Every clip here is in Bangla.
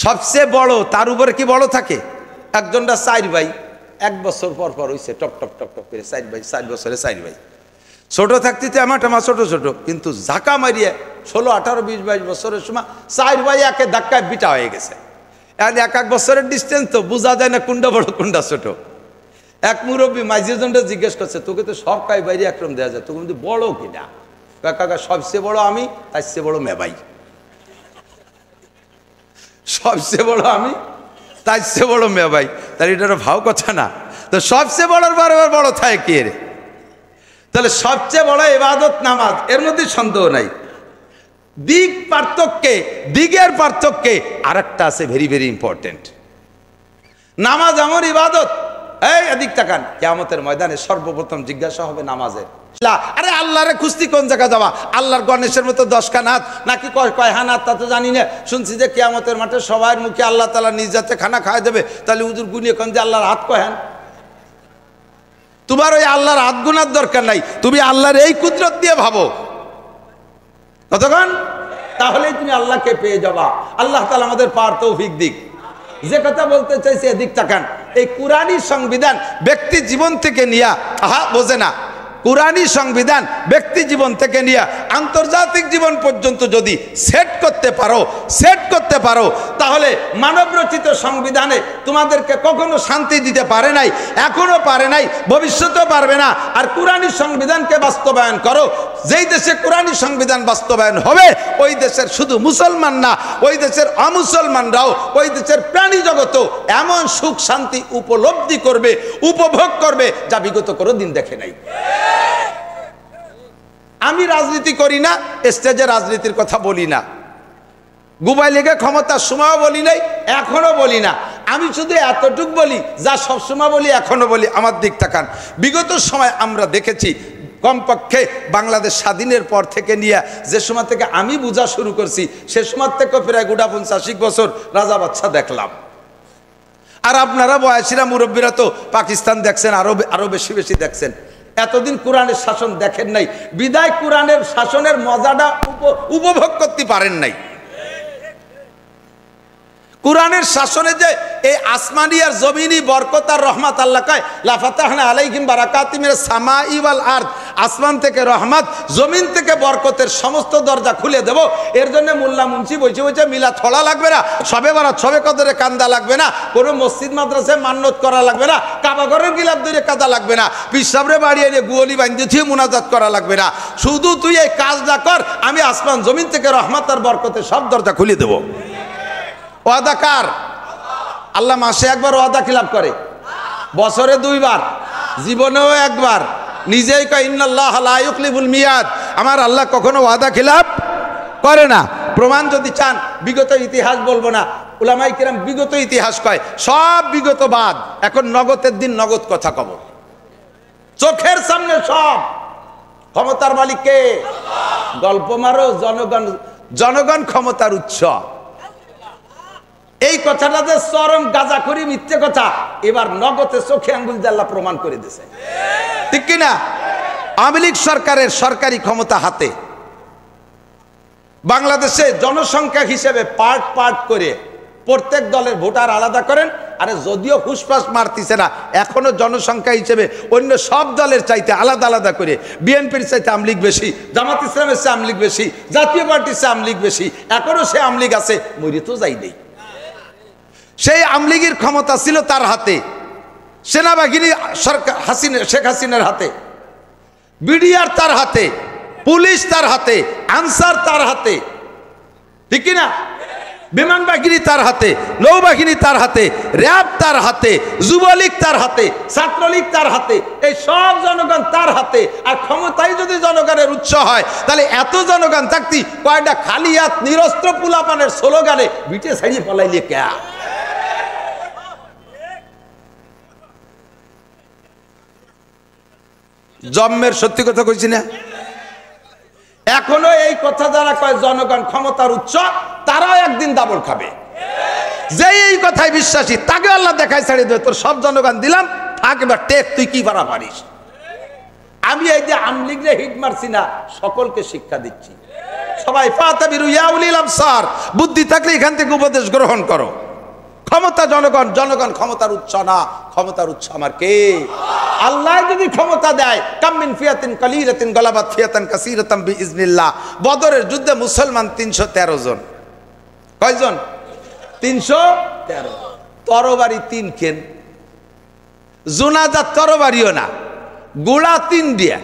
সবচেয়ে বড় তার উপরে কি বড় থাকে? একজনটা 4 ভাই, 1 বছর পর পর হইছে টপ টপ টপ টপ করে 4 ভাই, 4 বছরে 4 ভাই। ছোট থাকতে আমার ছোট ছোট, কিন্তু ঝাঁকা মারিয়ে 16, 18, 20, 22 বছরের সময় 4 ভাই একে ধাক্কায় বিটা হয়ে গেছে। আর 1 বছরের ডিস্টেন্স তো বোঝা যায় না কোনটা বড় কোনটা ছোট। এক মুরব্বী মাইজেজনটা জিজ্ঞেস করছে, তোকে তো সব কাই বাইরে একরকম দেওয়া যায়, তোকে কিন্তু বড় কিনা? কাকা সবচেয়ে বড় আমি, তার চেয়ে বড় মেবাই। সবচেয়ে বড় আমি, তার চেয়ে বড় মেবাই। তাহলে এটা ভাও কথা না? তো সবচেয়ে বড়র বারবার বড় থাকে কে রে? তাহলে সবচেয়ে বড় ইবাদত নামাজ, এর মধ্যে সন্দেহ নাই। দিগের পার্থক্যে আরেকটা আছে ভেরি ভেরি ইম্পর্টেন্ট। নামাজ আমার ইবাদত। এই এদিক তাকান, কিয়ামতের ময়দানে সর্বপ্রথম জিজ্ঞাসা হবে নামাজের। আরে আল্লাহরে খুঁজতি কোন জায়গা যাওয়া? আল্লাহর গণেশের মতো 10 খান হাত নাকি কয় হান হাত তা তো জানি না। শুনছি যে কিয়ামতের মাঠে সবার মুখে আল্লাহ তাআলা নিজ হাতে খানা খাওয়াই দেবে। তাহলে হুজুর গুনিয়ে কোন যে আল্লাহর হাত কয় হান? তোমার ওই আল্লাহর হাত গুনার দরকার নাই, তুমি আল্লাহর এই কুদরত দিয়ে ভাবো কতক্ষণ, তাহলেই তুমি আল্লাহকে পেয়ে যাবা। আল্লাহ তাআলা আমাদের পার তৌফিক দিক। যে কথা বলতে চাইছে এদিক তাকান, এই কুরআনী সংবিধান ব্যক্তি জীবন থেকে নিয়ে, বোঝে না, কুরআনী সংবিধান ব্যক্তি জীবন থেকে নিয়ে আন্তর্জাতিক জীবন পর্যন্ত যদি সেট করতে পারো তাহলে মানব রচিত সংবিধানে তোমাদেরকে কখনো শান্তি দিতে পারে নাই, এখনো পারে নাই, ভবিষ্যতেও পারবে না। আর কুরআনী সংবিধানকে বাস্তবায়ন করো। যেই দেশে কুরআনী সংবিধান বাস্তবায়ন হবে ওই দেশের শুধু মুসলমান না, ওই দেশের অমুসলমানরাও, ওই দেশের প্রাণী জগতও এমন সুখ শান্তি উপলব্ধি করবে, উপভোগ করবে, যা বিগত কোনো দিন দেখে নাই। আমি রাজনীতি করি না, স্টেজে রাজনীতির কথা বলি না, গুবাই লেগে ক্ষমতার সময়ও বলি নাই, এখনো বলি না। আমি শুধু এতটুক বলি যা সবসময় বলি, এখনো বলি। আমার দিক তাকান, বিগত সময় আমরা দেখেছি কমপক্ষে বাংলাদেশ স্বাধীনের পর থেকে নিয়ে যে সময় থেকে আমি বোঝা শুরু করছি সে সময় থেকে প্রায় 50 বছর রাজা বাদশা দেখলাম। আর আপনারা বয়সীরা মুরব্বীরা তো পাকিস্তান দেখছেন, আরো বেশি বেশি দেখছেন। এতদিন কোরআনের শাসন দেখেন নাই, বিদায় কোরআনের শাসনের মজাটা উপভোগ করতে পারেন নাই। কোরআনের শাসনে যে এই আসমানি আর জমিনি বরকত আর রহমত, আল্লাহ কয় লা ফাতাহনা আলাইহিম বারাকাতিম মিনাস সামাই ওয়াল আরদ, আসমান থেকে রহমত, জমিন থেকে বরকতের সমস্ত দরজা খুলে দেব। এর জন্য মোল্লা মুন্সি বসে মিলাদ পড়া লাগবে না, সবে বরাত সবে কদরে কান্দা লাগবে না, কোনো মসজিদ মাদ্রাসায় মান্নত করা লাগবে না, কাবা ঘরের গিলাফ ধরে কাদা লাগবে না, পিসাবরে বাড়ি এনে গুয়ালি বান্ধি থিয়ে মুনাজাত করা লাগবে না। শুধু তুই এই কাজটা কর, আমি আসমান জমিন থেকে রহমত আর বরকতের সব দরজা খুলে দেব। ওয়াদা কার? আল্লাহ মাসে একবার ওয়াদা খিলাফ করে, বছরে 2 বার, জীবনেও 1 বার। নিজেই কয় ইন্নাল্লাহ লা ইউখলিফুল মিয়াদ, আমার আল্লাহ কখনো ওয়াদা খিলাফ করে না। প্রমাণ যদি চান, বিগত ইতিহাস বলবো না, উলামায়ে কিরাম বিগত ইতিহাস কয়, সব বিগত বাদ, এখন নগদের দিন নগদ কথা কব, চোখের সামনে সব। ক্ষমতার মালিক কে? গল্প মারো, জনগণ ক্ষমতার উৎস। এই কথাটা যে চরম গাঁজাখুরি মিথ্যে কথা, এবার নগদে চোখে আঙ্গুল দিয়ে আল্লাহ প্রমাণ করে দিয়েছে, ঠিক কিনা? আওয়ামী লীগ সরকারের সরকারি ক্ষমতা হাতে, বাংলাদেশে জনসংখ্যা হিসেবে পার্ট করে প্রত্যেক দলের ভোটার আলাদা করেন। আরে যদিও ফুসফাস মারতিছে না, এখনো জনসংখ্যা হিসেবে অন্য সব দলের চাইতে আলাদা আলাদা করে, বিএনপির চাইতে আওয়ামী লীগ বেশি, জামাত ইসলামের চেয়ে আওয়ামী লীগ বেশি, জাতীয় পার্টির চেয়ে আওয়ামী লীগ বেশি, এখনো সে আওয়ামী লীগ আছে, মরে তো যাই নেই। সেই আওয়ামী লীগের ক্ষমতা ছিল তার হাতে, সেনাবাহিনী সরকার শেখ হাসিনার হাতে, বিডিআর তার হাতে, পুলিশ তার হাতে, আনসার তার হাতে, ঠিক কিনা? বিমান বাহিনী তার হাতে, নৌবাহিনী তার হাতে, র্যাব তার হাতে, যুবলীগ তার হাতে, ছাত্রলীগ তার হাতে, এই সব জনগণ তার হাতে। আর ক্ষমতাই যদি জনগণের উৎস হয়, তাহলে এত জনগণ থাকতে কয়টা খালি হাত নিরস্ত্র পুলাপানের স্লোগানে বিটে ছাড়িয়ে পলাইলে কে? জন্মের সত্যি কথা কইছি না? এখনো এই কথা যারা কয় জনগণ ক্ষমতার উৎস, তারাও একদিন দাবড় খাবে। যে এই কথায় বিশ্বাসী তাকে আল্লাহ দেখায় ছেড়ে দেবে, তোর সব জনগণ দিলাম, থাক এবার টেক, তুই কি পারা পারিস। আমি এই যে আওয়ামী লীগরে হিট মারছি না, সকলকে শিক্ষা দিচ্ছি, সবাই ফাতাবিরু ইয়া উলিল আবসার, বুদ্ধি থাকলে এখান থেকে উপদেশ গ্রহণ করো। ক্ষমতা জনগণ, জনগণ ক্ষমতার উৎস না, ক্ষমতার উৎস আমার কে? আল্লাহ যদি ক্ষমতা দেয়, কাম মিন ফিয়াতিন কালিলাতিন গালাবাত ফিয়াতান কাসীরাতাম বিইজনিল্লাহ। বদরের যুদ্ধে মুসলমান 313 জন। কয়জন? 313। তরবারি 3 কেন, জুনাজাত তরবারিও না, গোড়া 3 দিয়ে,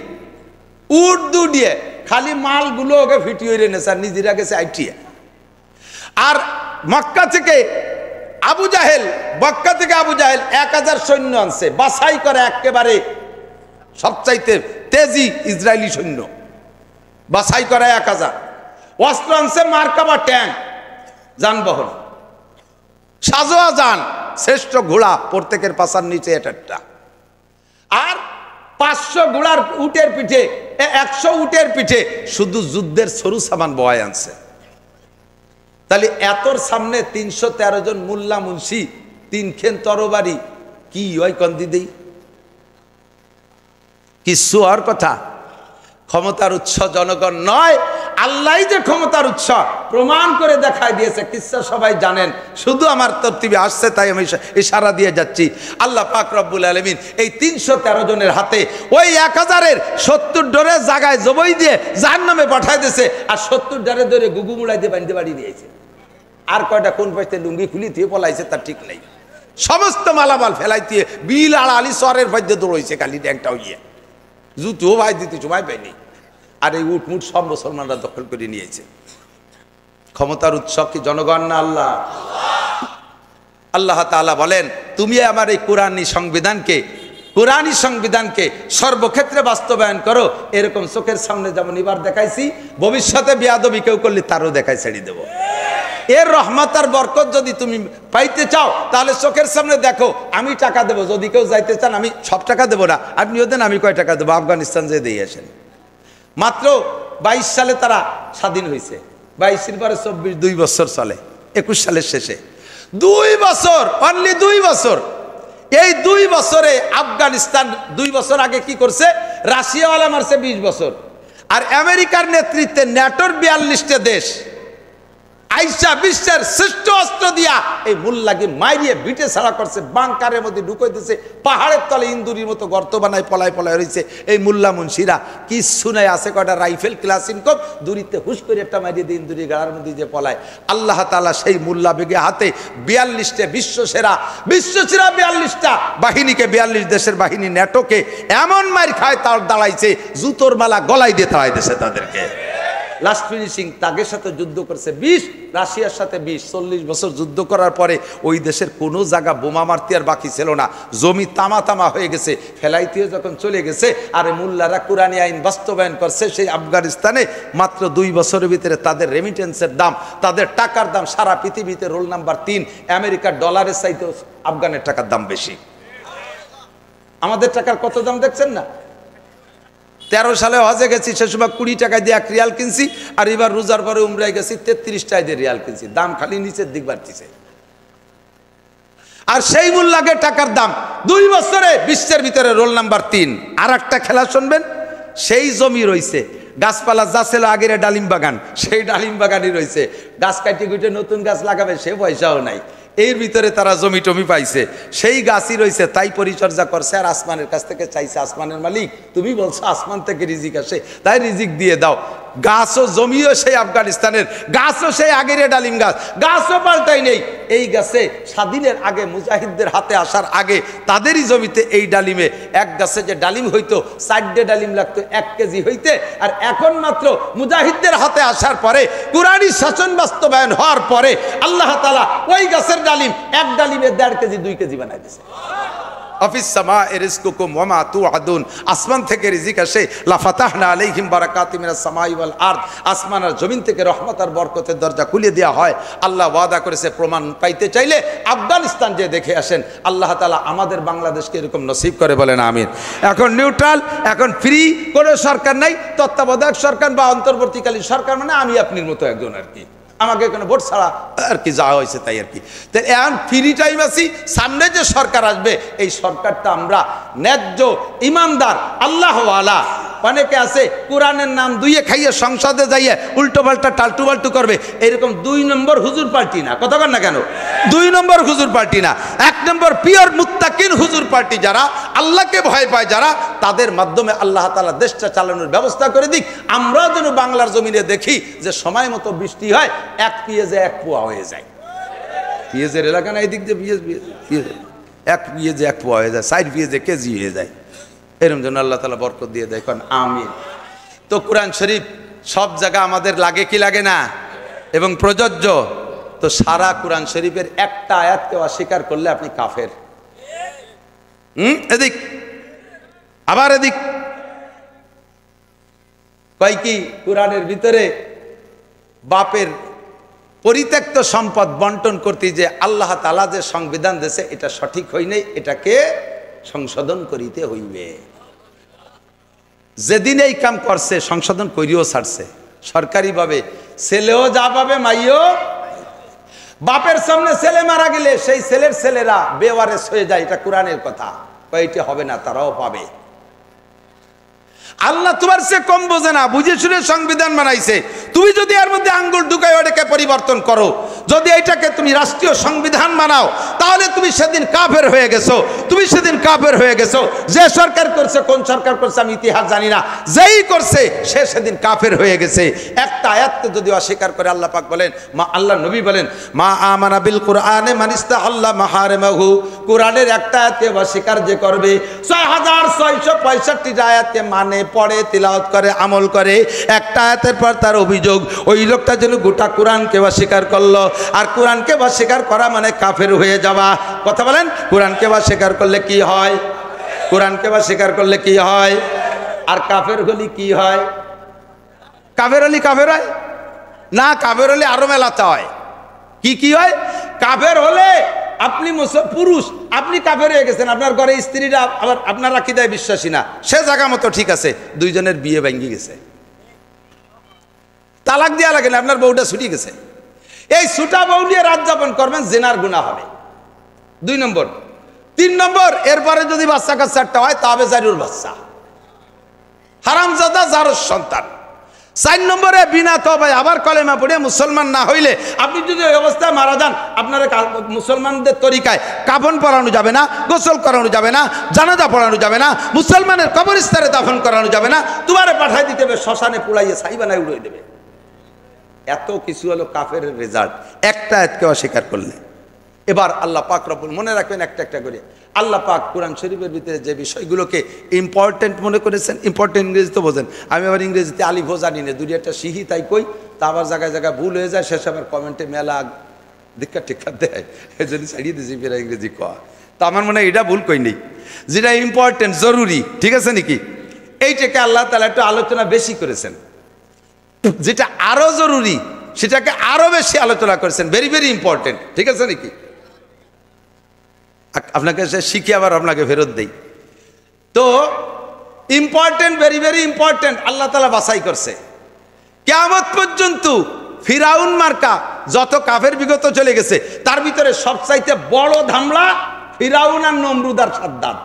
উট 2 দিয়ে, খালি মালগুলো ওকে ফিটিয়ে রেনে স্যার, নিজেরা গেছে আইটিয়া। আর মক্কা থেকে আবু জাহেল, মক্কা থেকে আবু জাহেল 1000 সৈন্য আনছে, বাছাই করে একেবারে সবচাইতে তেজি ইসরায়েলি সৈন্য, বাছাই করে 1000। অস্ত্র আনছে মার্কাবা ট্যাঙ্ক, যানবাহন, সাজোয়া যান, শ্রেষ্ঠ ঘোড়া, প্রত্যেকের পাশার নিচে একটা। আর 500 ঘোড়ার উটের পিঠে, 100 উটের পিঠে শুধু যুদ্ধের সরু সামান বয় আনছে। তাহলে এতর সামনে 313 জন মোল্লা মুন্সি, 3 খেন তরবারি, কি ওই কন্দি দেই? কিছু আর কথা? ক্ষমতার উৎস জনগণ নয়, আল্লাহ যে ক্ষমতার উৎস প্রমাণ করে দেখায় দিয়েছে। কিসসা সবাই জানেন, শুধু আমার তরতিবে আসছে তাই আমি ইশারা দিয়ে যাচ্ছি। আল্লাহ পাক রব্বুল আলামিন এই 313 জনের হাতে ওই 1000-এর 70 ডোরের জায়গায় জবই দিয়ে জাহান্নামে পাঠায় দিয়েছে, আর 70 ডারে ধরে গুগু মুড়াই দিয়ে বাড়িতে বাড়ি নিয়েছে। আর কয়টা কোন পাইতে লুঙ্গি খুলি দিয়ে পলাইছে তার ঠিক নেই। সমস্ত মালামাল ফেলাইতে বিল আর আলি সরের পাইতে দৌড়াইছে, খালি ট্যাংটা হইয়ে জুতো ভাই দিতে সময় পাইনি। আর এই উটমুট সব মুসলমানরা দখল করে নিয়েছে। ক্ষমতার উৎস কি জনগণ না আল্লাহ? আল্লাহ তাআলা বলেন, তুমি আমার এই কোরআনী সংবিধানকে সর্বক্ষেত্রে বাস্তবায়ন করো। এরকম চোখের সামনে যেমন এবার দেখাইছি, ভবিষ্যতে বেয়াদবি কেউ করলে তারও দেখাই ছেড়ে দেবো। এর রহমত আর বরকত যদি তুমি পাইতে চাও, তাহলে চোখের সামনে দেখো, আমি টাকা দেবো। যদি কেউ যাইতে চান, আমি সব টাকা দেবো না, আপনিও দেন, আমি কয় টাকা দেবো, আফগানিস্তান যে দিয়ে আসেন। মাত্র 22 সালে তারা স্বাধীন হয়েছে, 22-এর পরে 24, 2 বছর চলে, 21 সালের শেষে 2 বছর, অনলি 2 বছর। এই 2 বছরে আফগানিস্তান 2 বছর আগে কি করছে? রাশিয়াওয়ালা মারছে 20 বছর। আর আমেরিকার নেতৃত্বে ন্যাটোর 42টা দেশ আইসা বিশ্বের শ্রেষ্ঠ অস্ত্র দিয়া এই মোল্লাকে মাইরিয়ে বিটে ছাড়া করছে, বাংকারের মধ্যে ঢুকে দিয়েছে, পাহাড়ের তলে ইন্দুরির মতো গর্ত বানায় পলায় পলায় রয়েছে এই মোল্লা মুন্সিরা। কিছু নাই, আছে কয়টা রাইফেল ক্লাসিনকপ, দূরিতে হুশ করে একটা মারিয়ে দিয়ে ইন্দুরি গাড়ার মধ্যে যে পলায়। আল্লাহ তাআলা সেই মোল্লা বেগে হাতে 42টা বিশ্বসেরা 42টা বাহিনীকে, 42 দেশের বাহিনী ন্যাটোকে এমন মার খায় তার দাঁড়াইছে, জুতোর মালা গলায় দিয়ে তাড়াই দিয়েছে তাদেরকে। লাস্ট ফিনিশিং তাদের সাথে যুদ্ধ করছে 20, রাশিয়ার সাথে 20, 40 বছর যুদ্ধ করার পরে ওই দেশের কোনো জায়গা বোমা মারতে আর বাকি ছিল না, জমি তামা তামা হয়ে গেছে। ফেলাইতে যখন চলে গেছে, আর মোল্লারা কোরআনী আইন বাস্তবায়ন করছে সেই আফগানিস্তানে। মাত্র 2 বছরের ভিতরে তাদের রেমিটেন্সের দাম, তাদের টাকার দাম সারা পৃথিবীতে রোল নাম্বার 3। আমেরিকার ডলারের চাইতে আফগানের টাকার দাম বেশি। আমাদের টাকার কত দাম দেখছেন না? 13 সালে হজে গেছি, সে সময় 20 টাকা দিয়ে 1 রিয়াল কিনছি, আর এবার রোজার পরে উমরায় গেছি 33 টাকা দিয়ে রিয়াল কিনছি। দাম খালি নিচের দিক বাড়তিছে। আর সেই মোল্লাকে টাকার দাম 2 বছরে বিশ্বের ভিতরে রোল নাম্বার 3। আর একটা খেলা শুনবেন, সেই জমি রয়েছে, গাছপালা যা ছিল আগের ডালিম বাগান, সেই ডালিম বাগানই রয়েছে। গাছ কাটি কুটে নতুন গাছ লাগাবে সে পয়সাও নাই। এর ভিতরে তারা জমি টমি পাইছে, সেই গাছই রয়েছে, তাই পরিচর্যা করছে। আর আসমানের কাছ থেকে চাইছে, আসমানের মালিক তুমি বলছো আসমান থেকে রিজিক আসে, তাই রিজিক দিয়ে দাও। গাছও জমিও সেই আফগানিস্তানের, গাছও সেই আগের ডালিম গাছ, গাছও পাল্টাই নেই। এই গাছে স্বাধীনের আগে, মুজাহিদদের হাতে আসার আগে তাদেরই জমিতে এই ডালিমে, এক গাছে যে ডালিম হইতো 4টে ডালিম লাগতো 1 কেজি হইতে, আর এখন মাত্র মুজাহিদদের হাতে আসার পরে, কুরআনী শাসন বাস্তবায়ন হওয়ার পরে আল্লাহ তাআলা ওই গাছের ডালিম 1 ডালিমে 1.5 কেজি 2 কেজি বানাই দিয়েছে। আফিস সামা'i রিজকুকুম ওয়া মা তুআদুন, আসমান থেকে রিজিক আসে। লাফাতাহনা আলাইহিম বারাকাতিম মিনাস সামা'i ওয়াল আরদ, আসমান আর জমিন থেকে রহমত আর বরকতের দরজা খুলে দেওয়া হয়। আল্লাহ ওয়াদা করেছে, প্রমাণ পাইতে চাইলে আফগানিস্তান যে দেখে আসেন। আল্লাহ তাআলা আমাদের বাংলাদেশকে এরকম নসিব করে, বলেন আমিন। এখন নিউট্রাল, এখন ফ্রি, কোনো সরকার নাই, তত্ত্বাবধায়ক সরকার বা অন্তর্বর্তীকালীন সরকার, মানে আমি আপনার মতো একজন আর কি। আমাকে কোনো ভোট ছাড়া আর কি যা হয়েছে তাই আর কি। তো এখন ফ্রি টাইম আছি, সামনে যে সরকার আসবে এই সরকারটা আমরা ন্যায্য, ইমানদার, আল্লাহওয়ালা, অনেকে আছে কোরআনের নাম দুইয়ে খাইয়ে সংসদে যাইয়ে উল্টো পাল্টা টালটু পাল্টু করবে, এরকম 2 নম্বর হুজুর পার্টি না, কথা কন না কেন? 2 নম্বর হুজুর পার্টি না, 1 নম্বর পিওর মুত্তাকিন হুজুর পার্টি যারা আল্লাহকে ভয় পায়, যারা তাদের মাধ্যমে আল্লাহ তাআলা দেশটা চালানোর ব্যবস্থা করে দিক। আমরাও যেন বাংলার জমিনে দেখি যে সময় মতো বৃষ্টি হয়, 1 পিএজে 1 পোয়া হয়ে যায়। পিএজের এলাকা না, এই দিক দিয়ে পিএজ 1 পিএজে 1 পোয়া হয়ে যায়, 4 পিএজে কেজি হয়ে যায়। এরকম যেন আল্লাহ তাআলা বরকত দিয়ে দেয়, কোন আমিন। তো কোরআন শরীফ সব জায়গা আমাদের লাগে কি লাগে না, এবং প্রযোজ্য। তো সারা কোরআন শরীফের একটা আয়াতকে অস্বীকার করলে আপনি কাফের। এদিক আবার এদিক কয় কি, কোরআনের ভিতরে বাপের পরিত্যক্ত সম্পদ বন্টন করতে যে আল্লাহ তাআলা যে সংবিধান দিয়েছে এটা সঠিক হয় নাই, এটাকে সংশোধন করিতে হইবে। যেদিন এই কাম করছে সংশোধন করিও ছাড়ছে সরকারিভাবে, ছেলেও যা পাবে মাইও। বাপের সামনে ছেলে মারা গেলে সেই ছেলের ছেলেরা বেওয়ারেস হয়ে যায়, এটা কোরআনের কথা। কয়টি হবে না, তারাও পাবে। আল্লাহ তোমার সে কম বোঝে না, বুঝে শুনে সংবিধান বানাইছে। তুমি যদি এর মধ্যে আঙ্গুল ঢুকাই ওটাকে পরিবর্তন করো, যদি এটাকে তুমি রাষ্ট্রীয় সংবিধান বানাও, তাহলে তুমি সেদিন কাফের হয়ে গেছো। তুমি সেদিন কাফের হয়ে গেছো। যে সরকার করছে, কোন সরকার করছে আমি ইতিহাস জানি না, যেই করছে সে সেদিন কাফের হয়ে গেছে। একটা আয়াতকে যদি অস্বীকার করে, আল্লাহ পাক বলেন, আল্লাহ নবী বলেন, মা আমানা বিল কুরআনে মানিস্তা আল্লাহ মাহারিমাহু, কোরআনের একটা আয়াতকে অস্বীকার যে করবে, 6665 আয়াতকে মানে, পড়ে, তিলাওয়াত করে, আমল করে, একটা আয়াতের পর তার অভিযোগ ওই লোকটা যেন গোটা কোরআনকে অস্বীকার করলো। আর কোরআনকে অস্বীকার করা মানে কাফের হয়ে যাওয়া। কথা বলেন, কোরআনকে অস্বীকার করলে কি হয়? কোরআনকে অস্বীকার করলে কি হয়? আর কাফের হলি কি হয়? কাফের হলি কাফের হয় না, কাফের হলে আরো মেলাতে হয়। কি কি হয়? কাফের হলে আপনি পুরুষ, আপনি কাফের হয়ে গেছেন, আপনার ঘরে স্ত্রীরা আবার আপনার আকীদায় বিশ্বাসী না, সে জায়গা মতো ঠিক আছে, দুইজনের বিয়ে ভেঙে গেছে, তালাক দেওয়া লাগে না, আপনার বউটা ছুটি গেছে। এই ছুটা বউ নিয়ে রাত যাপন করবেন, জিনার গুনাহ হবে। 2 নম্বর। 3 নম্বর, এরপরে যদি বাচ্চা কাচ্চাটা হয় তবে জারুর বাচ্চা, হারামজাদা জারুর সন্তান। 4 নম্বরে বিনা তওবায় আবার কলেমা পড়ে মুসলমান না হইলে, আপনি যদি ওই অবস্থায় মারা যান, আপনারা মুসলমানদের তরিকায় কাফন পরানো যাবে না, গোসল করানো যাবে না, জানাজা পড়ানো যাবে না, মুসলমানের কবরস্থানে দাফন করানো যাবে না, তোমারে পাঠাই দিতে হবে শ্মশানে, পুড়াইয়ে ছাই বানায় উড়িয়ে দেবে। এত কিছু হলো কাফের রেজাল্ট একটা আয়াতকে অস্বীকার করলে। এবার আল্লাহ পাক রব্বুল, মনে রাখবেন একটা একটা করে, আল্লাহ পাক কোরআন শরীফের ভিতরে যে বিষয়গুলোকে ইম্পর্টেন্ট মনে করেছেন, ইম্পর্টেন্ট ইংরেজি তো বোঝেন, আমি আবার ইংরেজিতে আলিফও জানি না, দুই একটা শিখি তাই কই, তা আবার জায়গায় জায়গায় ভুল হয়ে যায়, শেষে আবার কমেন্টে মেলা দীক্ষা টিক্ষা দেয়, এই জন্য ছাড়িয়ে দিয়েছি ফেরা ইংরেজি কয়। তো আমার মনে হয় এটা ভুল কই নেই, যেটা ইম্পর্টেন্ট জরুরি, ঠিক আছে নাকি, এইটাকে আল্লাহ তাআলা একটু আলোচনা বেশি করেছেন। যেটা আরো জরুরি সেটাকে আরো বেশি আলোচনা করেছেন, ভেরি ভেরি ইম্পর্টেন্ট, ঠিক আছে নাকি। আপনাকে সে শিখে আবার আপনাকে ফেরত দেই। তো ইম্পর্টেন্ট, ভেরি ভেরি ইম্পর্টেন্ট আল্লাহ তাআলা বাছাই করছে। কিয়ামত পর্যন্ত ফিরাউন মার্কা যত কাফের বিগত চলে গেছে, তার ভিতরে সবচাইতে বড় ধামলা ফিরাউন আর নমরুদ আর সাদ্দাত।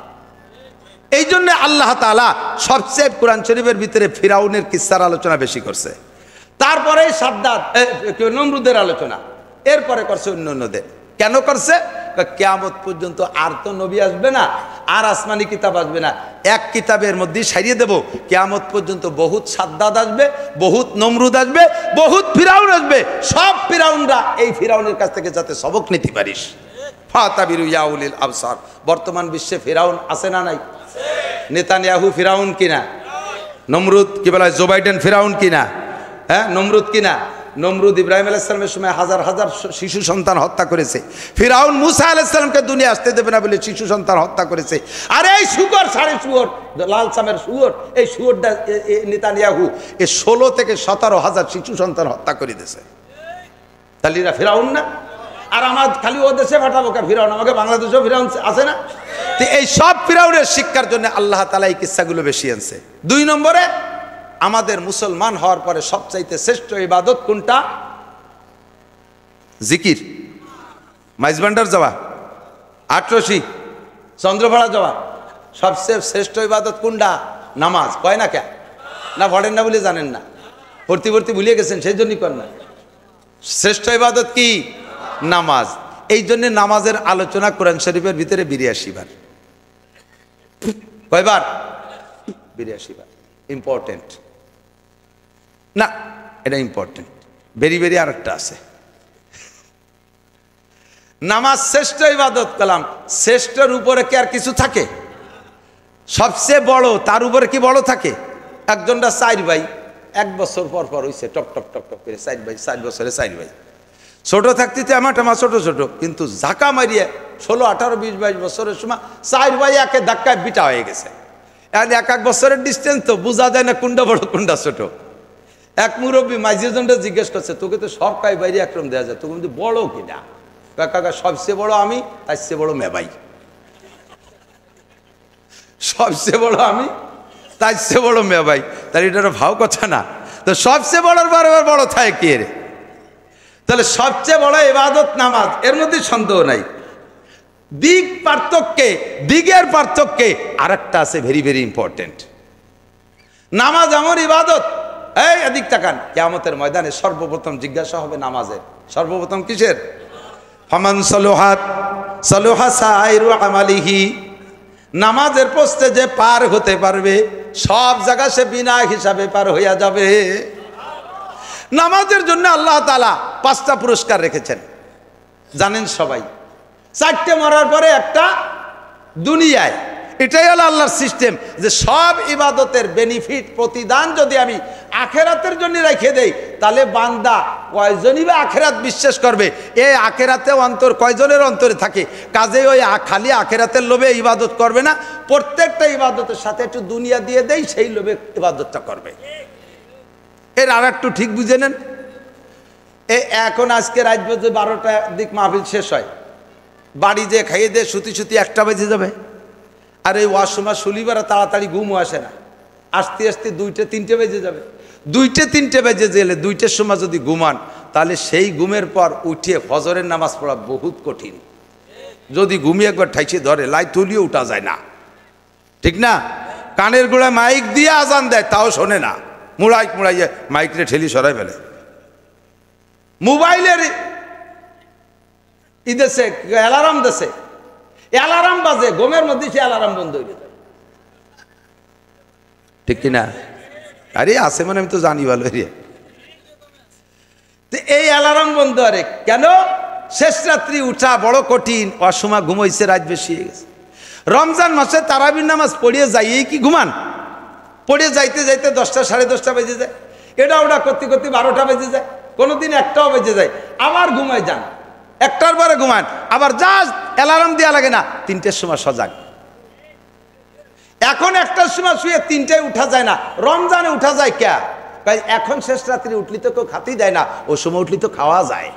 এই জন্য আল্লাহ তাআলা সবচেয়ে কোরআন শরীফের ভিতরে ফিরাউনের কিস্সার আলোচনা বেশি করছে, তারপরে সাদ্দাত নমরুদের আলোচনা, এরপরে করছে অন্যদের। কেন করছে? কিয়ামত পর্যন্ত আর তো নবী আসবে না, আর আসমানি কিতাব আসবে না, এক কিতাবের মধ্যে সারিয়ে দেব। কিয়ামত পর্যন্ত বহুত সাদ্দাত আসবে, বহুত নমরুদ আসবে, বহুত ফিরাউন আসবে। সব ফিরাউনরা এই ফিরাউনের কাছ থেকে যাতে সবক নিতে পারিস। ফাতাবিরু ইয়া উলিল আবসার। বর্তমান বিশ্বে ফিরাউন আছে না নাই? নেতানিয়াহু ফিরাউন কিনা? নমরুদ কি বলা হয়, জো বাইডেন ফিরাউন কিনা? হ্যাঁ, নমরুদ কিনা? নমরুদ ইব্রাহিম আলাইহিস সালামের সময় হাজার হাজার শিশু সন্তান হত্যা করেছে। ফিরাউন মুসা আলাইহিস সালামকে দুনিয়া আসতে দেবে না বলে শিশু সন্তান হত্যা করেছে। আর এই শুকর, সাড়ে শুয়োর, লাল চামের শুয়োর, এই শুয়োরটা নেতানিয়াহু 16 থেকে 17 হাজার শিশু সন্তান হত্যা করে দিয়েছে। তাহলে এরা ফিরাউন না? আর আমার খালি ও দেশে পাঠাবো কে ফিরাউন? আমাকে বাংলাদেশেও ফিরাউন আছে না? তো এই সব ফিরাউনের শিক্ষার জন্য আল্লাহ তাআলা এই কিস্সাগুলো বেশি আনছে। 2 নম্বরে, আমাদের মুসলমান হওয়ার পরে সবচাইতে শ্রেষ্ঠ ইবাদত কোনটা? জিকির। মাইজবান্ডার যাওয়া, আটরশি, চন্দ্রপাড়া যাওয়া, সবচেয়ে শ্রেষ্ঠ ইবাদত কোনটা? নামাজ। কয় না কে? না পড়েন না বলে জানেন না, ভর্তি ভর্তি ভুলিয়ে গেছেন সেই জন্যই কর না। শ্রেষ্ঠ ইবাদত কি? নামাজ। এই জন্য নামাজের আলোচনা কোরআন শরীফের ভিতরে 82 বার। কয়বার? 82 বার। ইম্পর্টেন্ট না, এটা ইম্পর্টেন্ট। ভেরি ভেরি আরেকটা আছে, নামাজ শ্রেষ্ঠ ইবাদত কালাম। শ্রেষ্ঠর উপরে কি আর কিছু থাকে? সবচেয়ে বড়, তার উপরে কি বড় থাকে? একজনটা 4 ভাই, 1 বছর পর পর হইছে টক টক টক টক করে 4 ভাই, 4 বছরে 4 ভাই। ছোট থাকতে আমার ছোট ছোট, কিন্তু ঝাঁকা মারিয়ে 16, 18, 20, 22 বছরের সময় 4 ভাই একে ধাক্কায় বিটা হয়ে গেছে। এখন 1-1 বছরের ডিস্টেন্স, তো বোঝা যায় না কোনটা বড় কোনটা ছোট। এক মুরব্বী মাইজিজনটা জিজ্ঞেস করছে, তোকে তো সব কাই বাইরে একরকম দেওয়া যায়, তোকে কিন্তু বড় কিনা? কাকা সবচেয়ে বড় আমি, তার চেয়ে বড় মেবাই। সবচেয়ে বড় আমি, তার চেয়ে বড় মেবাই। তার এটা ভাও কথা না? তো সবচেয়ে বড় বারবার বড় থাকে কে রে? তাহলে সবচেয়ে বড় ইবাদত নামাজ, এর মধ্যে সন্দেহ নাই। দিগের পার্থক্যে আরেকটা আছে ভেরি ভেরি ইম্পর্টেন্ট। নামাজ এমন ইবাদত, এই এদিক তাকান, কিয়ামতের ময়দানে সর্বপ্রথম জিজ্ঞাসা হবে নামাজের। সর্বপ্রথম কিসের? ফামান সালুহাত সালুহা সাইরু আমালিহি। নামাজের পোস্টে যে পার হতে পারবে, সব জায়গা সে বিনা হিসাবে পার হইয়া যাবে। নামাজের জন্য আল্লাহ তাআলা 5টা পুরস্কার রেখেছেন, জানেন সবাই। 4টে মরার পরে একটা দুনিয়ায়। এটাই হলো আল্লাহর সিস্টেম, যে সব ইবাদতের বেনিফিট, প্রতিদান যদি আমি আখেরাতের জন্য রেখে দেই, তাহলে বান্দা কয়জনই বা আখেরাত বিশ্বাস করবে? এই আখেরাতে অন্তর কয়জনের অন্তরে থাকে? কাজে ওই খালি আখেরাতের লোভে ইবাদত করবে না, প্রত্যেকটা ইবাদতের সাথে একটু দুনিয়া দিয়ে দেই, সেই লোভে ইবাদতটা করবে। এর আর একটু ঠিক বুঝে নেন। এখন আজকে রাত বাজে 12টার দিক মাহফিল শেষ হয়, বাড়ি যে খাইয়ে দিয়ে শুতি 1টা বেজে যাবে। আর এই ওয়াশরুমা শুলিবারা তাড়াতাড়ি ঘুমও আসে না, আস্তে আস্তে 2টে 3টে বেজে যাবে। 2টে 3টে বেজে গেলে 2টের সময় যদি ঘুমান, তাহলে সেই ঘুমের পর উঠিয়ে ফজরের নামাজ পড়া বহুত কঠিন। যদি ঘুমিয়ে একবার ঠাইছে ধরে, লাই তুলিয়ে উঠা যায় না, ঠিক না? কানের গোড়ায় মাইক দিয়ে আজান দেয়, তাও শোনে না, মুড়াইয়ে মাইকরে ঠেলি সরাই ফেলে। মোবাইলের দেশে অ্যালার্ম দেশে, অ্যালার্ম বাজে, ঘুমের মধ্যে সে অ্যালার্ম বন্ধ হয়ে যায়, ঠিক কিনা? আরে আছে মানে আমি তো জানি ভালো। এই অ্যালার্ম বন্ধ আরে কেন? শেষ রাত্রি উঠা বড় কঠিন, অসময় ঘুমাইছে, রাত বেশি হয়ে গেছে। রমজান মাসে তারাবির নামাজ পড়িয়ে যাইয়েই কি ঘুমান? পড়িয়ে যাইতে যাইতে 10টা 10:30 বেজে যায়, এটা ওটা করতে করতে 12টা বেজে যায়, কোনোদিন 1টাও বেজে যায়, আবার ঘুমায় যান, 1টার পরে ঘুমান, আবার জাস্ট অ্যালার্ম দেওয়া লাগে না, 3টের সময় সজাগ। এখন 1টার সময় শুয়ে 3টায় উঠা যায় না, রমজানে উঠা যায় কে? তাই এখন শেষ রাত্রি উঠলি তো কেউ খাতেই দেয় না, ও সময় উঠলি তো খাওয়া যায়,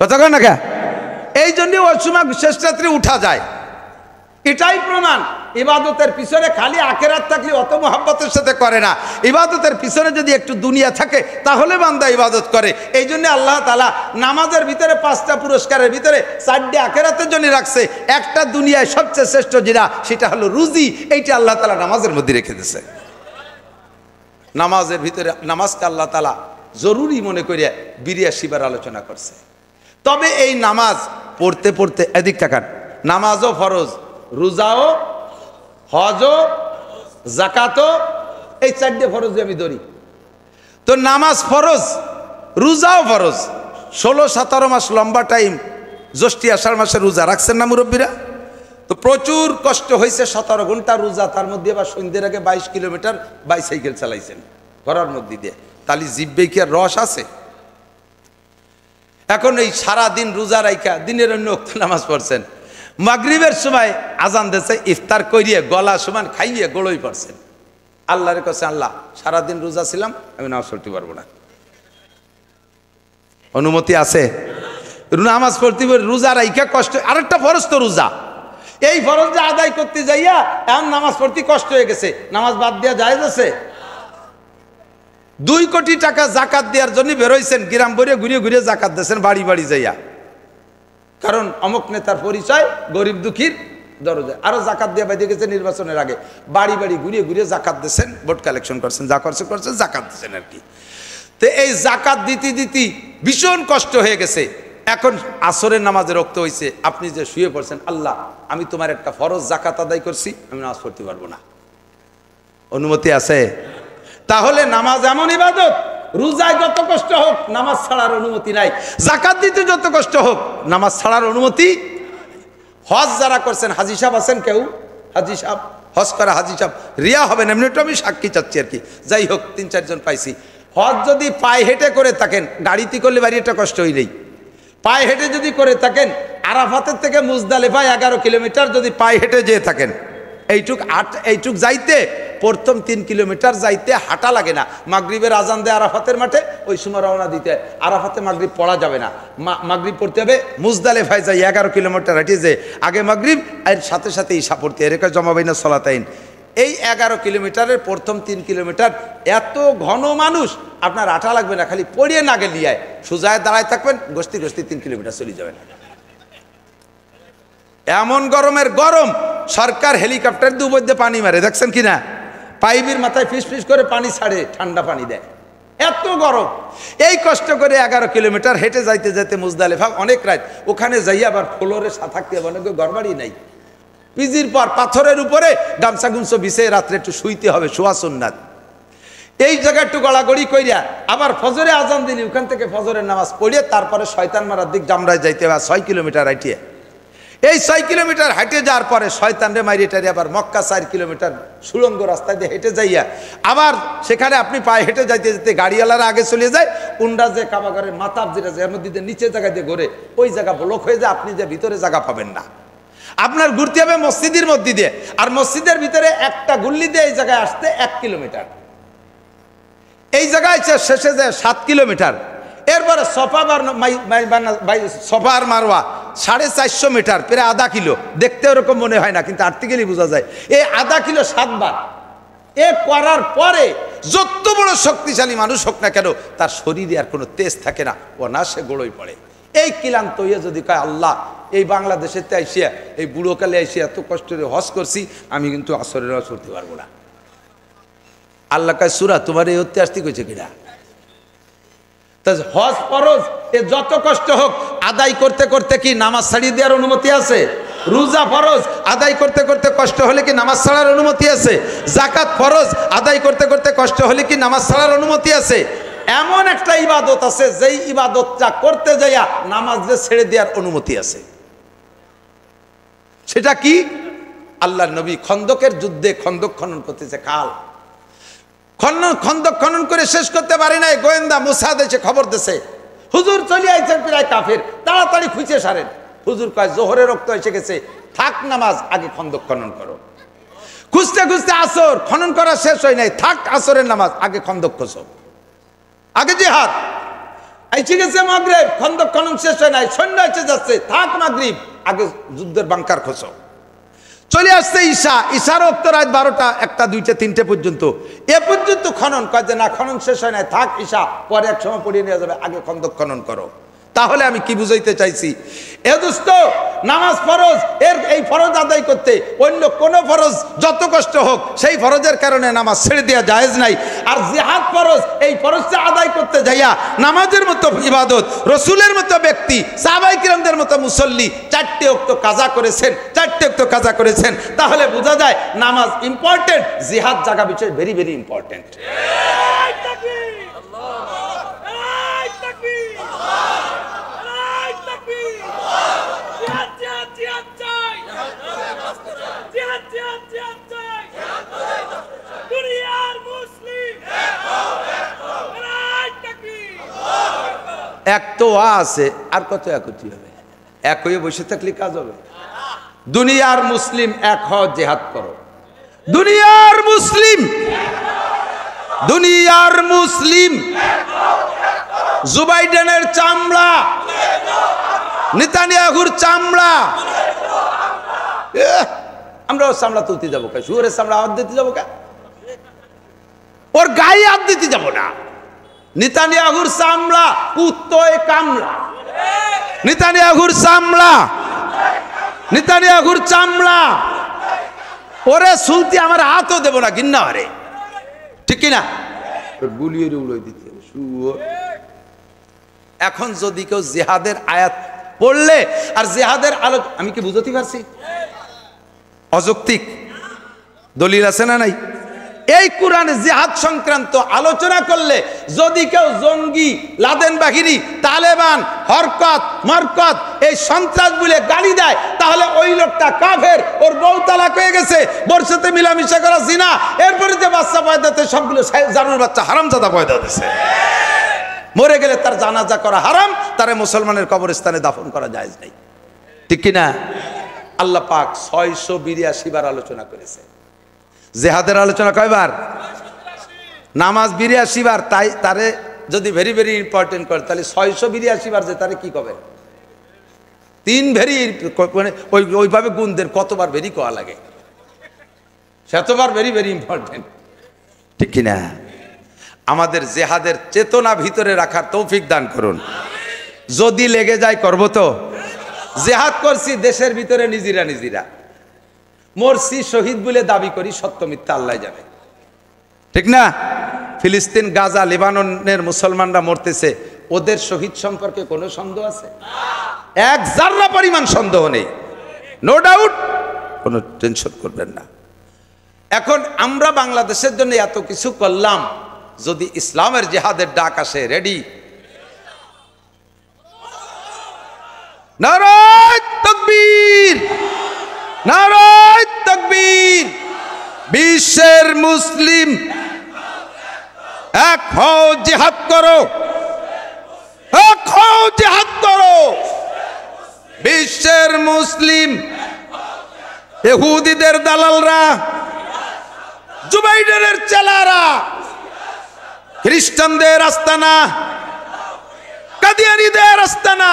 কথা কয় না কে? এই জন্য ওই সময় শেষ রাত্রি উঠা যায়। এটাই প্রমাণ ইবাদতের পিছনে খালি আখেরাত থাকলে অত মহব্বতের সাথে করে না। ইবাদতের পিছনে যদি একটু দুনিয়া থাকে, তাহলে বান্দা ইবাদত করে। এই জন্য আল্লাহ তাআলা নামাজের ভিতরে 5টা পুরস্কারের ভিতরে 4টে আখেরাতের জন্য রাখছে, একটা দুনিয়ায় সবচেয়ে শ্রেষ্ঠ যেটা, সেটা হলো রুজি। এইটা আল্লাহ তাআলা নামাজের মধ্যে রেখে দিয়েছে। নামাজের ভিতরে নামাজকে আল্লাহ তাআলা জরুরি মনে করে 82 বার আলোচনা করছে। তবে এই নামাজ পড়তে পড়তে, এদিক তাকান, নামাজও ফরজ, রোজাও, হজও, যাকাতও, এই 4টে ফরজ আমি ধরি। তো নামাজ ফরজ, রোজাও ফরজ। 16-17 মাস লম্বা টাইম জ্যৈষ্ঠ আষাঢ় মাসে রোজা রাখছেন না মুরব্বীরা? তো প্রচুর কষ্ট হয়েছে, 17 ঘন্টা রোজা, তার মধ্যে আবার সন্ধ্যের আগে 22 কিলোমিটার বাইসাইকেল চালাইছেন ঘরের মধ্যে দিয়ে, তাহলে জিব্বে কি আর রস আছে? এখন এই সারাদিন রোজা রাইখা দিনের অন্য ওয়াক্তে নামাজ পড়ছেন, মাগরিবের সময় আজান দিয়েছে, ইফতার করিয়ে গলা সমান খাইয়ে গোড়ই পড়ছেন। আল্লাহর কাছে, আল্লাহ সারাদিন রোজা ছিলাম, আমি নামাজ পড়তে পারবো না, অনুমতি আছে? নামাজ পড়তে রোজা রাইখা কষ্ট। আরেকটা ফরজ তো রোজা, এই ফরজটা আদায় করতে যাইয়া এখন নামাজ পড়তে কষ্ট হয়ে গেছে, নামাজ বাদ দেওয়া জায়েজ আছে? 2 কোটি টাকা জাকাত দেওয়ার জন্য বেরোইছেন, গ্রাম ভরে ঘুরিয়ে ঘুরিয়ে জাকাত দিয়েছেন বাড়ি বাড়ি যাইয়া, কারণ অমুক নেতার পরিচয়, গরিব দুঃখীর দরজা আরো জাকাত দিয়ে বাইরে গেছে নির্বাচনের আগে বাড়ি বাড়ি ঘুরিয়ে ঘুরিয়ে জাকাত দিচ্ছেন, ভোট কালেকশন করছেন, যা করছেন জাকাত দিচ্ছেন আর কি। তো এই জাকাত দিতে দিতে ভীষণ কষ্ট হয়ে গেছে। এখন আসরের নামাজে রক্ত হয়েছে, আপনি যে শুয়ে পড়ছেন, আল্লাহ আমি তোমার একটা ফরজ জাকাত আদায় করছি, আমি নামাজ পড়তে পারবো না, অনুমতি আছে? তাহলে নামাজ এমন ইবাদত, রোজায় যত কষ্ট হোক নামাজ ছাড়ার অনুমতি নাই, জাকাত দিতে যত কষ্ট হোক নামাজ ছাড়ার অনুমতি। হজ যারা করছেন, হাজি সাহেব আছেন কেউ? হাজি সাহেব, হজ করা হাজি সাহেব রিয়া হবেন, এমনি একটু আমি সাক্ষী চাচ্ছি আর কি। যাই হোক 3-4 জন পাইছি। হজ যদি পায়ে হেঁটে করে থাকেন, গাড়িতে করলে বাড়ি একটা কষ্ট হইলেই, পায়ে হেঁটে যদি করে থাকেন, আরাফাতের থেকে মুজদালিফা 11 কিলোমিটার যদি পায়ে হেঁটে যেয়ে থাকেন, এইটুক যাইতে প্রথম 3 কিলোমিটার যাইতে হাঁটা লাগে না। মাগরিবের আজান দেয় আরাফাতের মাঠে, ওই সময় রওনা দিতে হয়। আরাফাতে মাগরিব পড়া যাবে না, মাগরিব পড়তে হবে মুজদালিফায় যাই 11 কিলোমিটার হেঁটে যে আগে মাগরিব আর সাথে সাথে ঈশা পড়তে, এর জমা বাইনা সলাতাইন। এই 11 কিলোমিটারের প্রথম 3 কিলোমিটার এত ঘন মানুষ, আপনার আটা লাগবে না, খালি পড়িয়ে না গেলে সোজায় দাঁড়ায় থাকবেন, গস্তি 3 কিলোমিটার চলে যাবেন। এমন গরমের গরম, সরকার হেলিকপ্টার দিয়ে উপর দিয়ে পানি মারে, দেখছেন কিনা? পাইপের মাথায় ফিস ফিস করে পানি ছাড়ে, ঠান্ডা পানি দেয়, এত গরম। এই কষ্ট করে 11 কিলোমিটার হেঁটে যাইতে যেতে মুজদালিফা অনেক রাত, ওখানে যাইয়া আবার ফ্লোরে থাকতে হবে, অনেক ঘরবাড়ি নাই, পিজির পর পাথরের উপরে গামছা গুমছো বিছে রাত্রে একটু শুইতে হবে, শোয়া সুন্নাত। এই জায়গায় একটু গড়াগড়ি কইরা আবার ফজরে আজান দিলি, ওখান থেকে ফজরের নামাজ পড়িয়ে তারপরে শয়তান মারার দিক জামরায় যাইতে হবে 6 কিলোমিটার হাঁটিয়ে। এই 6 কিলোমিটার হাঁটে যাওয়ার পরে শয়তানরে মাইরে টাইরে আবার মক্কা 4 কিলোমিটার সুড়ঙ্গ রাস্তায় দিয়ে হেঁটে যাইয়া আবার সেখানে আপনি পায়ে হেঁটে যাইতে যেতে গাড়িওয়ালারা আগে চলে যায়, উন্ডা যে কাবাগরের মাতাব যেটা যে এর মধ্যে নিচে জায়গায় দিয়ে ঘোরে, ওই জায়গা ব্লক হয়ে যায়, আপনি যে ভিতরে জায়গা পাবেন না। আপনার ঘুরতে হবে মসজিদের মধ্যে দিয়ে, আর মসজিদের ভিতরে একটা গুল্লি দিয়ে এই জায়গায় আসতে 1 কিলোমিটার, এই জায়গায় শেষে যায় 7 কিলোমিটার। এরপরে সফা আর মারওয়া 450 মিটার, প্রায় আধা কিলো, দেখতে ওরকম মনে হয় না কিন্তু আর্টিকেলই বোঝা যায়। এই আধা কিলো 7 বার এ করার পরে যত বড় শক্তিশালী মানুষ হোক না কেন, তার শরীরে আর কোনো তেজ থাকে না, ও না সে গোড়ই পড়ে। এই ক্লান্ত হয়ে যদি কয় আল্লাহ এই বাংলাদেশেতে আইসিয়া এই বুড়োকালে আইসিয়া এত কষ্ট করে হজ করছি, আমি কিন্তু আসরের হজ করতে পারবো না। আল্লাহ কয় সূরা তোমার এই হতে আসতে কইছে কিনা? তা হজ ফরজ, এ যত কষ্ট হোক আদায় করতে করতে কি নামাজ ছাড়িয়ে দেওয়ার অনুমতি আছে? রোজা ফরজ, আদায় করতে করতে কষ্ট হলে কি নামাজ ছাড়ার অনুমতি আছে? জাকাত ফরজ, আদায় করতে করতে কষ্ট হলে কি নামাজ ছাড়ার অনুমতি আছে? এমন একটা ইবাদত আছে যেই ইবাদতটা করতে যাইয়া নামাজ যে ছেড়ে দেওয়ার অনুমতি আছে। সেটা কি? আল্লাহর নবী খন্দকের যুদ্ধে খন্দক খনন করতেছে, কাল খন্দক খনন করে শেষ করতে পারে নাই, গোয়েন্দা মুসা দেশে খবর দিছে হুজুর চলে আইছেন প্রায় কাফের, তাড়াতাড়ি খুঁজে সারেন। হুজুর কয় জোহরের রক্ত এসে গেছে, থাক নামাজ, আগে খন্দক খনন করো। খুঁজতে খুঁজতে আসর খনন করা শেষ হয় নাই, থাক আসরের নামাজ, আগে খন্দক খোঁজো, আগে জিহাদ। এসে গেছে মাগরিব, খন্দক খনন শেষ হয় নাই, সৈন্য এসে যাচ্ছে, থাক মাগরিব, আগে যুদ্ধের বাংকার খোঁজো। চলে আসছে ঈশা, ঈশার রক্ত রাত 12টা 1টা 2টা 3টে পর্যন্ত, এ পর্যন্ত খনন কয় যে না খনন শেষ হয় নাই, থাক ঈশা, পরে এক সময় পড়িয়ে নিয়ে যাবে, আগে খন্দক খনন করো। তাহলে আমি কি বুঝাইতে চাইছি? এ দোস্ত, নামাজ ফরজ, এই ফরজ আদায় করতে অন্য কোন ফরজ যত কষ্ট হোক সেই ফরজের কারণে নামাজ ছেড়ে দেওয়া জায়েজ নাই। আর জিহাদ ফরজ, এই ফরজটা আদায় করতে যাইয়া নামাজের মতো ইবাদত, রসুলের মতো ব্যক্তি, সাহাবায়ে কিরামদের মতো মুসল্লি 4টে ওয়াক্ত কাজা করেছেন, 4টে ওয়াক্ত কাজা করেছেন। তাহলে বোঝা যায় নামাজ ইম্পর্টেন্ট, জিহাদ জায়গা বিষয় ভেরি ভেরি ইম্পর্টেন্ট। এক তো আছে, আর কত একটি হবে? এক হয়ে বসে থাকলে কাজ হবে? দুনিয়ার মুসলিম এক হও, জিহাদ করো। দুনিয়ার মুসলিম, দুনিয়ার মুসলিম, জো বাইডেনের চামড়া, নেতানিয়াহুর চামড়া, আমরাও চামড়া তুলতে যাবো কা? শুয়োরের চামড়া হাত দিতে যাবো কা? ওর গায়ে হাত দিতে যাবো না। নেতানিয়াহুর চামড়া কুত্তয় কামড়া, নেতানিয়াহুর চামড়া নেতানিয়াহুর চামড়া, ওরে সুলতি আমার হাতও দেব না গিন্না আরে, ঠিক কিনা? গুলিয়ে উড়িয়ে দিতে হবে। এখন যদি কেউ জিহাদের আয়াত পড়লে আর জিহাদের আলো, আমি কি বুঝতে পারছি? অযৌক্তিক দলিল আছে না নাই? এই কোরআনে জিহাদ সংক্রান্ত আলোচনা করলে যদি কেউ জঙ্গি, লাদেন বাহিনী, তালেবান, হরকত মরকত এই সন্ত্রাস বলে গালি দেয়, তাহলে ওই লোকটা কাফের, ওর বউ তালাক হয়ে গেছে, বোর সাথে মিলামিশা করা জিনা, এরপরে যে বাচ্চা পয়দা দিতে সবগুলো জানুর বাচ্চা হারামজাদা পয়দা দিচ্ছে। মরে গেলে তার জানাজা করা হারাম, তারে মুসলমানের কবরস্থানে দাফন করা জায়েজ নাই, ঠিক কিনা? আল্লাহ পাক 682 বার আলোচনা করেছে। জিহাদের আলোচনা কয়বার? নামাজ 82 বার। তাই তারে যদি ভেরি ভেরি ইম্পর্টেন্ট করে তাহলে 682 বার যে তারে কি করবেন? 3 ভেরি, মানে ওইভাবে গুণদের কতবার ভেরি কোয়া লাগে, শতবার ভেরি ভেরি ইম্পর্টেন্ট, ঠিক কিনা? আমাদের জিহাদের চেতনা ভিতরে রাখার তৌফিক দান করুন। যদি লেগে যায় করব তো। জিহাদ করছি দেশের ভিতরে নিজেরা, মরছি শহীদ বলে দাবি করি, সত্য মিথ্যা আল্লাহ জানে, ঠিক না? ফিলিস্তিন, গাজা, লেবাননের মুসলমানরা মরতেছে, ওদের শহীদ সম্পর্কে কোনো সন্দেহ আছে? এক জাররা পরিমাণ সন্দেহ নেই, নো ডাউট, কোনো টেনশন করবেন না। এখন আমরা বাংলাদেশের জন্য এত কিছু করলাম, যদি ইসলামের জিহাদের ডাক আসে, রেডি? নারায়ে তাকবীর, নারায়ে তাকবীর। বিশ্বের মুসলিম এক হও, জিহাদ করো, এক হও, জিহাদ করো। বিশ্বের মুসলিম, ইহুদিদের দালালরা, জুবাইরের চেলারা, খ্রিস্টানদের আস্তানা, কাদিয়ানীদের আস্তানা,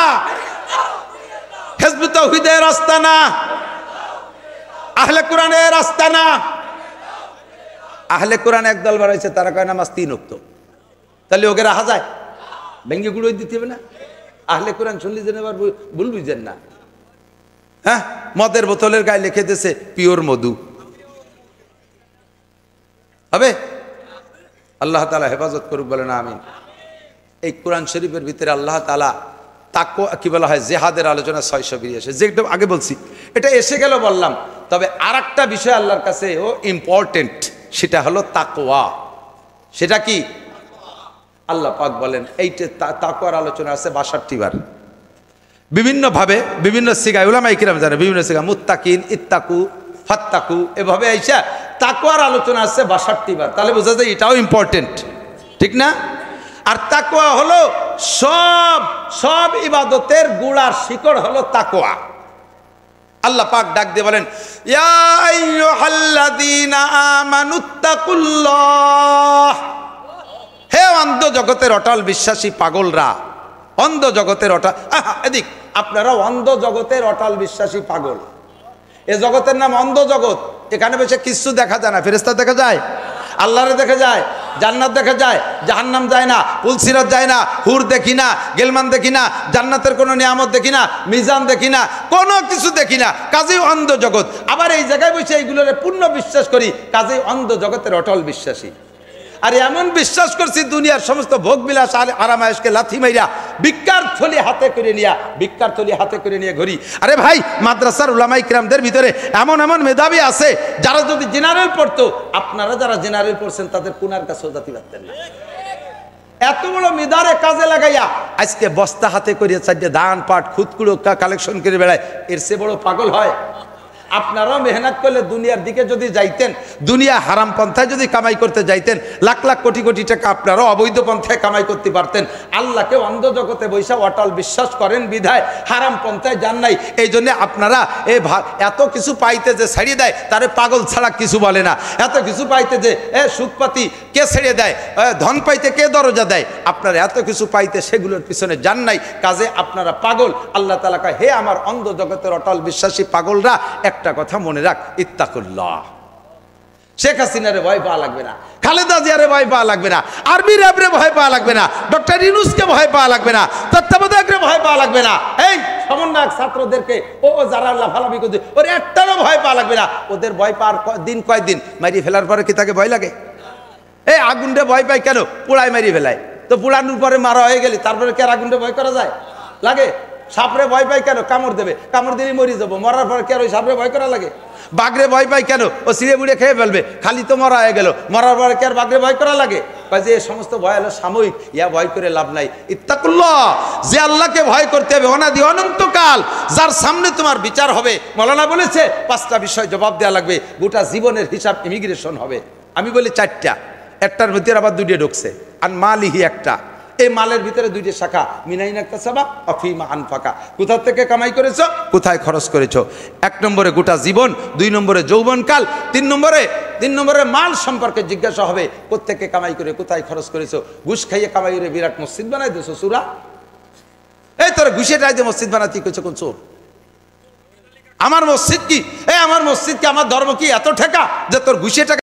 হিজবুত তাওহীদের আস্তানা, আহলে কোরআনের আস্তানা। আহলে কোরআন একদল বাড়াইছে, তারা কয় নামাজ 3 ওয়াক্ত। তাহলে ওকে রাখা যায়? ভেঙ্গে গুঁড়োই দিতে হবে না? আহলে কোরআন শুনলি যেন এবার ভুল বুঝেন না। হ্যাঁ, মদের বোতলের গায়ে লিখে দিয়েছে পিওর মধু, হবে? আল্লাহ তাআলা হেফাজত করুক, বলেন আমিন। এই কোরআন শরীফের ভিতরে আল্লাহ তাআলা তাকওয়া কি বলা হয়, জিহাদের আলোচনা 682, যেটা আগে বলছি এটা এসে গেল বললাম। তবে আরেকটা বিষয় আল্লাহর কাছে ও ইম্পর্টেন্ট, সেটা হলো তাকওয়া। সেটা কি? আল্লাহ পাক বলেন এইটা তাকওয়ার আলোচনা আছে 62 বার, বিভিন্নভাবে, বিভিন্ন সিগায়, উলামায়ে কিরাম জানে, বিভিন্ন সিগা, মুত্তাকিন, ইত্তাকু, ফাত্তাকু, এভাবে আইসা তাকওয়ার আলোচনা আছে 62 বার। তাহলে বোঝা যায় এটাও ইম্পর্টেন্ট, ঠিক না? আর তাকওয়া হলো সব ইবাদতের গুড়ার শিকড় হলো তাকওয়া। আল্লাহ পাক ডাক দিয়ে বলেন, ইয়া আইয়ুহাল্লাযীনা আমানুত্তাকুল্লাহ, হে অন্ধ জগতের অটল বিশ্বাসী পাগলরা, অন্ধ জগতের অটল, এদিক আপনারা অন্ধ জগতের অটল বিশ্বাসী পাগল। এ জগতের নাম অন্ধ জগৎ। এখানে বসে কিছু দেখা যায় না। ফেরেশতা দেখা যায়, আল্লাহরে দেখা যায়, জান্নাত দেখা যায়, জাহান্নাম যায় না, পুলসিরাত যায় না, হুর দেখি না, গেলমান দেখি না, জান্নাতের কোনো নিয়ামত দেখি না, মিজান দেখি না, কোনো কিছু দেখি না, কাজেই অন্ধ জগৎ। আবার এই জায়গায় বসে এইগুলোরে পূর্ণ বিশ্বাস করি, কাজেই অন্ধ জগতের অটল বিশ্বাসী। আর এমন বিশ্বাস করছি দুনিয়ার সমস্ত ভোগ বিলাস আর আরামায়েশকে লাথি মাইরা ভিক্ষার থলি হাতে করে নিয়ে ঘুরি। আরে ভাই, মাদ্রাসার উলামায়ে কিরামদের ভিতরে এমন মেধাবী আছে যারা যদি জেনারেল পড়তো, আপনারা যারা জেনারেল পড়ছেন তাদের কোনার কাছেও জাতি পারতেন না। এত বড় মেধারে কাজে লাগাইয়া আজকে বস্তা হাতে করে চাইতে ধান পাট খুদকুড়ো কালেকশন করে বেড়ায়, এর চেয়ে বড় পাগল হয়? আপনারাও মেহনত করলে দুনিয়ার দিকে যদি যাইতেন, দুনিয়া হারাম পন্থায় যদি কামাই করতে যাইতেন, লাখ লাখ কোটি কোটি টাকা আপনারাও অবৈধ পন্থায় কামাই করতে পারতেন। আল্লাহকে অন্ধ জগতে বৈশা অটল বিশ্বাস করেন বিধায় হারাম পন্থায় যান নাই। এই জন্য আপনারা এত কিছু পাইতে যে ছাড়িয়ে দেয় তারে পাগল ছাড়া কিছু বলে না। এত কিছু পাইতে যে সুখপাতি কে ছেড়ে দেয়, ধন পাইতে কে দরজা দেয়, আপনারা এত কিছু পাইতে সেগুলোর পিছনে যান নাই, কাজে আপনারা পাগল। আল্লাহ তাআলা কয়, হে আমার অন্ধ জগতের অটল বিশ্বাসী পাগলরা, একটা কথা মনে রাখ, ইত্তাকুল্লাহ। শেখ হাসিনারে ভয় পাওয়া লাগবে না, খালেদা জিয়ারে ভয় পাওয়া লাগবে না, আরবি র্যাবরে ভয় পাওয়া লাগবে না, ডক্টর ইউনূসকে ভয় পাওয়া লাগবে না, তত্ত্বাবধায়করে ভয় পাওয়া লাগবে না, এই সমন্বয় খতরনাক ছাত্রদেরকে ও যারা লাফালাফি করছে ওর একটারও ভয় পাওয়া লাগবে না। ওদের ভয় পাওয়ার দিন কয়দিন, মারিয়ে ফেলার পরে কি তাকে ভয় লাগে? এই আগুনটা ভয় পায় কেন? পোড়ায় মারিয়ে ফেলায়। তো পোড়ানোর পরে মারা হয়ে গেলি তারপরে কি আর আগুনটা ভয় করা যায়? লাগে। সাপরে ভয় পাই কেন? কামড় দেবে, কামড় দিলে মরি যাবো, মরার পরে কি আর ওই সাপরে ভয় করা লাগে? বাঘরে ভয় পাই কেন? ও ছিঁড়ে বুড়ে খেয়ে ফেলবে, খালি তো মরা হয়ে গেল, মরার পরে কি আর বাঘরে ভয় করা লাগে? যে এই সমস্ত ভয় হলো সাময়িক, ইয়া ভয় করে লাভ নাই। ইত্তাকুল্লাহ, যে আল্লাহকে ভয় করতে হবে অনাদি অনন্তকাল, যার সামনে তোমার বিচার হবে। মৌলানা বলেছে 5টা বিষয় জবাব দেওয়া লাগবে, গোটা জীবনের হিসাব ইমিগ্রেশন হবে। আমি বলি 4টা, একটার ভিতরে আবার 2টে ঢুকছে। আর মালিহি একটা, এই মালের ভিতরে 2টে শাখা, মিনাইন একটা সাবা অফিমা আনফাকা, কোথা থেকে কামাই করেছো, কোথায় খরচ করেছো। 1 নম্বরে গোটা জীবন, 2 নম্বরে যৌবনকাল, 3 নম্বরে মাল সম্পর্কে জিজ্ঞাসা হবে, কোত্থেকে কামাই করে কোথায় খরচ করেছো। ঘুষ খাইয়ে কামাই করে বিরাট মসজিদ বানাই দিয়েছো সুরা। এই তোর ঘুষে টাইতে মসজিদ বানাতে কইছো কোন চোর? আমার মসজিদ কি, আমার মসজিদ কি, আমার ধর্ম কি এত ঠেকা যে তোর ঘুষে টাকা